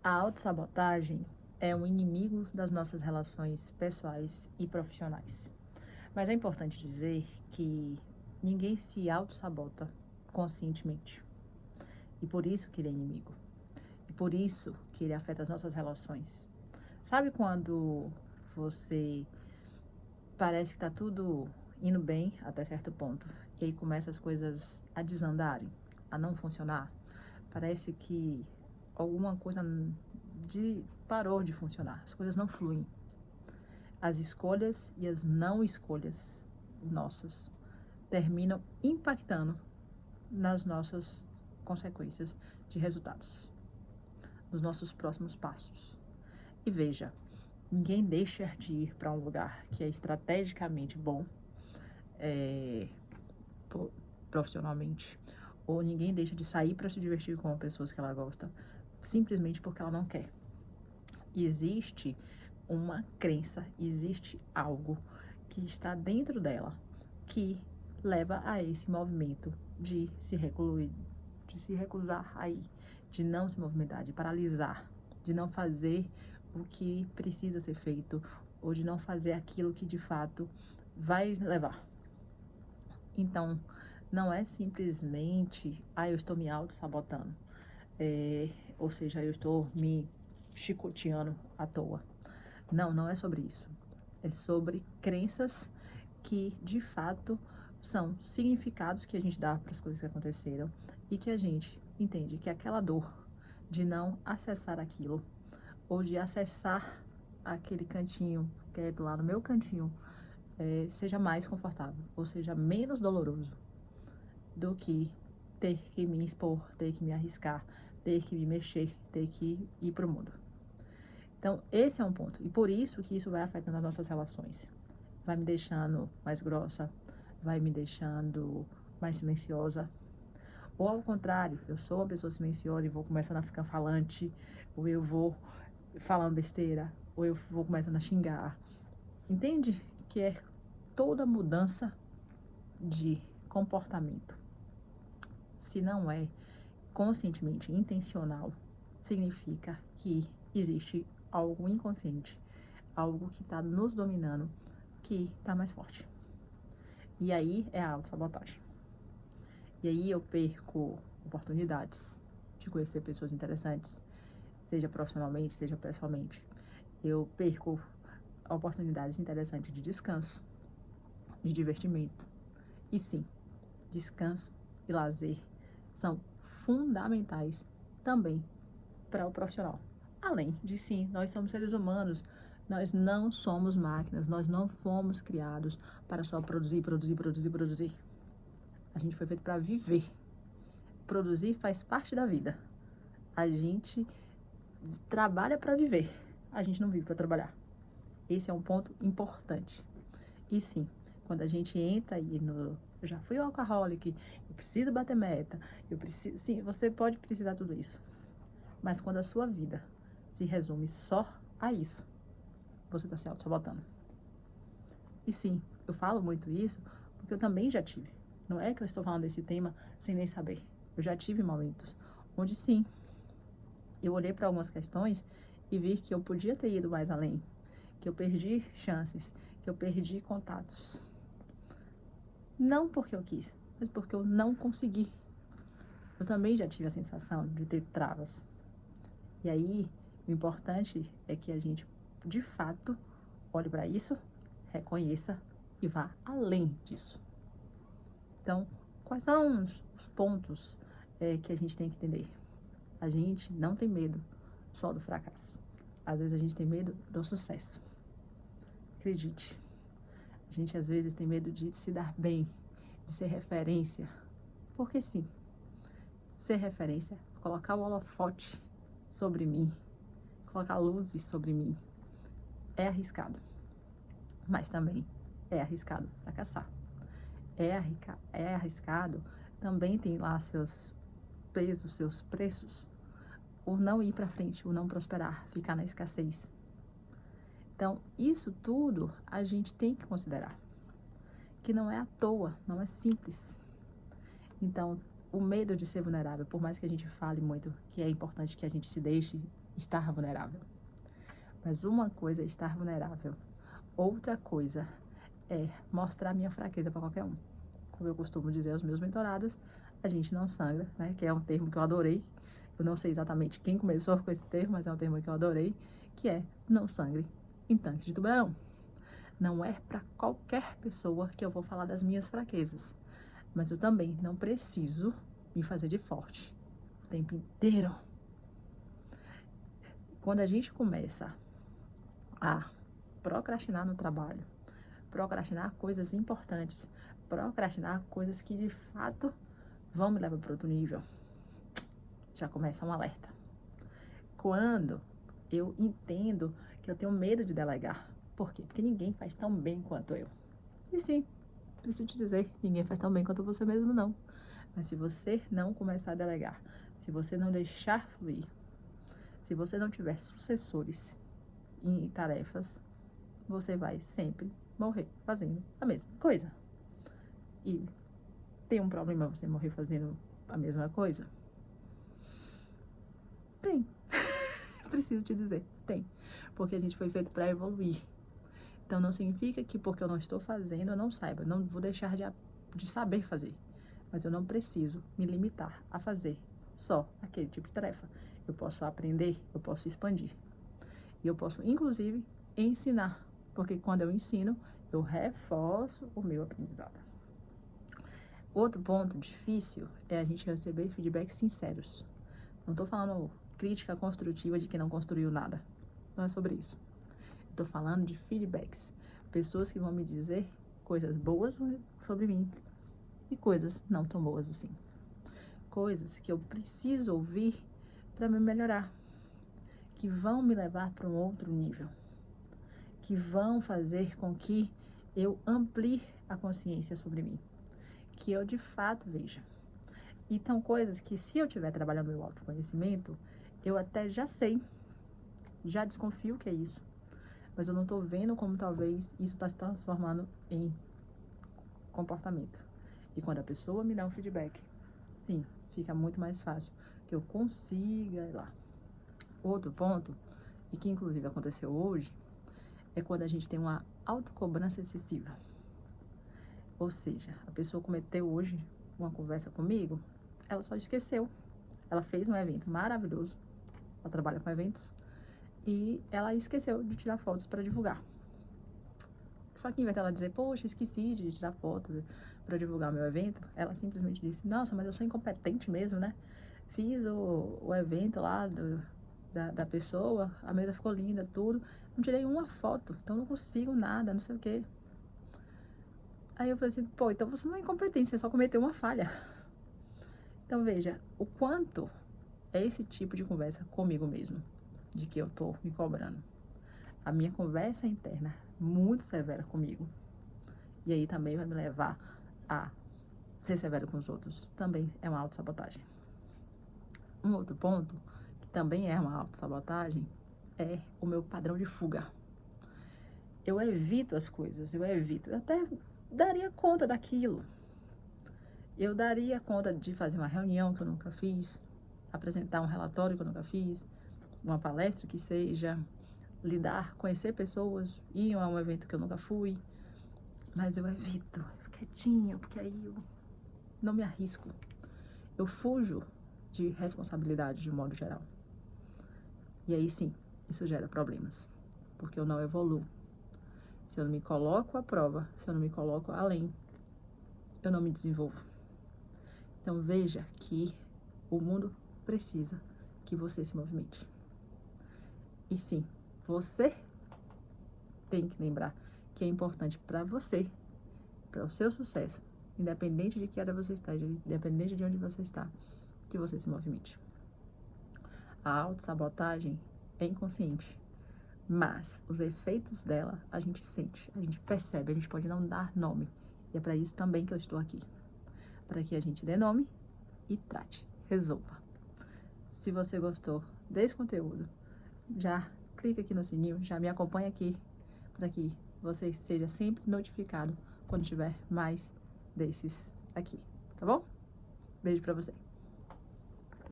A autossabotagem é um inimigo das nossas relações pessoais e profissionais. Mas é importante dizer que ninguém se autossabota conscientemente. E por isso que ele é inimigo. E por isso que ele afeta as nossas relações. Sabe quando você parece que está tudo indo bem até certo ponto e aí começa as coisas a desandarem, a não funcionar? Parece que alguma coisa parou de funcionar, as coisas não fluem. As escolhas e as não escolhas nossas terminam impactando nas nossas consequências de resultados, nos nossos próximos passos. E veja, ninguém deixa de ir para um lugar que é estrategicamente bom, profissionalmente, ou ninguém deixa de sair para se divertir com pessoas que ela gosta, simplesmente porque ela não quer. Existe uma crença, existe algo que está dentro dela que leva a esse movimento de se recluir, de se recusar a ir, de não se movimentar, de paralisar, de não fazer o que precisa ser feito ou de não fazer aquilo que de fato vai levar. Então, não é simplesmente, eu estou me auto-sabotando, ou seja, eu estou me chicoteando à toa. Não, não é sobre isso. É sobre crenças que, de fato, são significados que a gente dá para as coisas que aconteceram e que a gente entende que aquela dor de não acessar aquilo ou de acessar aquele cantinho, que é lá no meu cantinho, seja mais confortável ou seja menos doloroso do que ter que me expor, ter que me arriscar, ter que me mexer, ter que ir para o mundo. Então, esse é um ponto. E por isso que isso vai afetando as nossas relações. Vai me deixando mais grossa, vai me deixando mais silenciosa. Ou ao contrário, eu sou uma pessoa silenciosa e vou começando a ficar falante, ou eu vou falando besteira, ou eu vou começando a xingar. Entende que é toda mudança de comportamento. Se não é conscientemente intencional, significa que existe algo inconsciente, algo que está nos dominando, que está mais forte. E aí é a autossabotagem. E aí eu perco oportunidades de conhecer pessoas interessantes, seja profissionalmente, seja pessoalmente. Eu perco oportunidades interessantes de descanso, de divertimento. E sim, descanso e lazer são fundamentais também para o profissional. Além de, sim, nós somos seres humanos, nós não somos máquinas, nós não fomos criados para só produzir. A gente foi feito para viver. Produzir faz parte da vida. A gente trabalha para viver, a gente não vive para trabalhar. Esse é um ponto importante. E sim, quando a gente entra aí no... Eu já fui workaholic, eu preciso bater meta, eu preciso... Sim, você pode precisar de tudo isso. Mas quando a sua vida se resume só a isso, você está se auto-sabotando. E sim, eu falo muito isso porque eu também já tive. Não é que eu estou falando desse tema sem nem saber. Eu já tive momentos onde sim, eu olhei para algumas questões e vi que eu podia ter ido mais além, que eu perdi chances, que eu perdi contatos. Não porque eu quis, mas porque eu não consegui. Eu também já tive a sensação de ter travas. E aí, o importante é que a gente, de fato, olhe para isso, reconheça e vá além disso. Então, quais são os pontos que a gente tem que entender? A gente não tem medo só do fracasso. Às vezes a gente tem medo do sucesso. Acredite. A gente às vezes tem medo de se dar bem, de ser referência. Porque sim, ser referência, colocar o holofote sobre mim, colocar luzes sobre mim, é arriscado. Mas também é arriscado fracassar. É arriscado, também tem lá seus pesos, seus preços, o não ir para frente, o não prosperar, ficar na escassez. Então, isso tudo a gente tem que considerar, que não é à toa, não é simples. Então, o medo de ser vulnerável, por mais que a gente fale muito que é importante que a gente se deixe estar vulnerável. Mas uma coisa é estar vulnerável, outra coisa é mostrar minha fraqueza para qualquer um. Como eu costumo dizer aos meus mentorados, a gente não sangra, né? Que é um termo que eu adorei. Eu não sei exatamente quem começou com esse termo, mas é um termo que eu adorei, que é não sangre em tanque de tubarão. Não é para qualquer pessoa que eu vou falar das minhas fraquezas, mas eu também não preciso me fazer de forte o tempo inteiro. Quando a gente começa a procrastinar no trabalho, procrastinar coisas importantes, procrastinar coisas que de fato vão me levar para outro nível, já começa um alerta. Quando eu entendo que eu tenho medo de delegar, por quê? Porque ninguém faz tão bem quanto eu. E sim, preciso te dizer, ninguém faz tão bem quanto você mesmo, não. Mas se você não começar a delegar, se você não deixar fluir, se você não tiver sucessores em tarefas, você vai sempre morrer fazendo a mesma coisa. E tem um problema você morrer fazendo a mesma coisa? Tem. Preciso te dizer, tem. Porque a gente foi feito para evoluir. Então não significa que porque eu não estou fazendo, eu não saiba. Não vou deixar de saber fazer. Mas eu não preciso me limitar a fazer só aquele tipo de tarefa. Eu posso aprender, eu posso expandir. E eu posso, inclusive, ensinar. Porque quando eu ensino, eu reforço o meu aprendizado. Outro ponto difícil é a gente receber feedbacks sinceros. Não estou falando crítica construtiva de quem não construiu nada. Não é sobre isso. Estou falando de feedbacks. Pessoas que vão me dizer coisas boas sobre mim e coisas não tão boas assim. Coisas que eu preciso ouvir para me melhorar. Que vão me levar para um outro nível. Que vão fazer com que eu amplie a consciência sobre mim. Que eu de fato veja. Então, coisas que se eu estiver trabalhando meu autoconhecimento, eu até já sei, já desconfio que é isso, mas eu não estou vendo como talvez isso está se transformando em comportamento. E quando a pessoa me dá um feedback, sim, fica muito mais fácil que eu consiga ir lá. Outro ponto, e que inclusive aconteceu hoje, é quando a gente tem uma autocobrança excessiva. Ou seja, a pessoa cometeu hoje uma conversa comigo, ela só esqueceu. Ela fez um evento maravilhoso, ela trabalha com eventos, e ela esqueceu de tirar fotos para divulgar. Só que em vez dela dizer, poxa, esqueci de tirar foto para divulgar o meu evento, ela simplesmente disse, nossa, mas eu sou incompetente mesmo, né? Fiz o evento lá da pessoa, a mesa ficou linda, tudo, não tirei uma foto, então não consigo nada, não sei o quê. Aí eu falei assim, pô, então você não é incompetente, você só cometeu uma falha. Então veja, o quanto é esse tipo de conversa comigo mesmo, de que eu tô me cobrando. A minha conversa interna, muito severa comigo. E aí também vai me levar a ser severo com os outros. Também é uma autossabotagem. Um outro ponto, que também é uma autossabotagem, é o meu padrão de fuga. Eu evito as coisas, eu até daria conta daquilo. Eu daria conta de fazer uma reunião que eu nunca fiz, apresentar um relatório que eu nunca fiz, uma palestra que seja, lidar, conhecer pessoas, ir a um evento que eu nunca fui, mas eu evito, quietinho, porque aí eu não me arrisco. Eu fujo de responsabilidade de modo geral. E aí sim, isso gera problemas, porque eu não evoluo. Se eu não me coloco à prova, se eu não me coloco além, eu não me desenvolvo. Então veja que o mundo precisa que você se movimente. E sim, você tem que lembrar que é importante para você, para o seu sucesso, independente de que área você está, independente de onde você está, que você se movimente. A autossabotagem é inconsciente, mas os efeitos dela a gente sente, a gente percebe, a gente pode não dar nome. E é para isso também que eu estou aqui, para que a gente dê nome e trate, resolva. Se você gostou desse conteúdo, já clica aqui no sininho, já me acompanha aqui, para que você seja sempre notificado quando tiver mais desses aqui, tá bom? Beijo pra você.